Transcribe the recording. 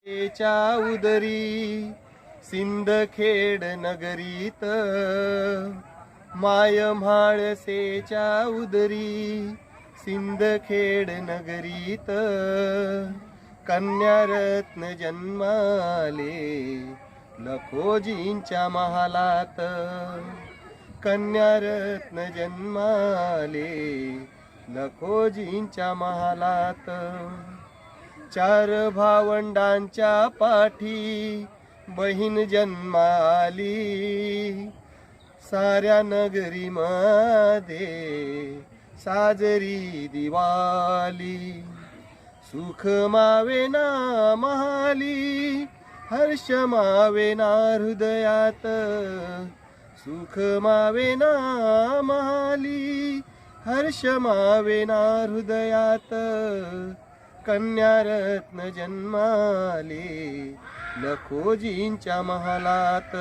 च्या उदरी सिंदखेड नगरीत, माय म्हाळसेच्या उदरी सिंदखेड नगरीत, कन्यारत्न जन्माले लखोजींच्या महालात, कन्यारत्न जन्माले लखोजींच्या महालात. चार भावंडांच्या पाठी बहीण जन्माली, साऱ्या नगरीमध्ये साजरी दिवाली. सुख मावेना महाली, हर्ष मावेना हृदयात, सुख मावेना महाली, हर्ष मावेना हृदयात, कन्यारत्न जन्माले लखोजींच्या महालात.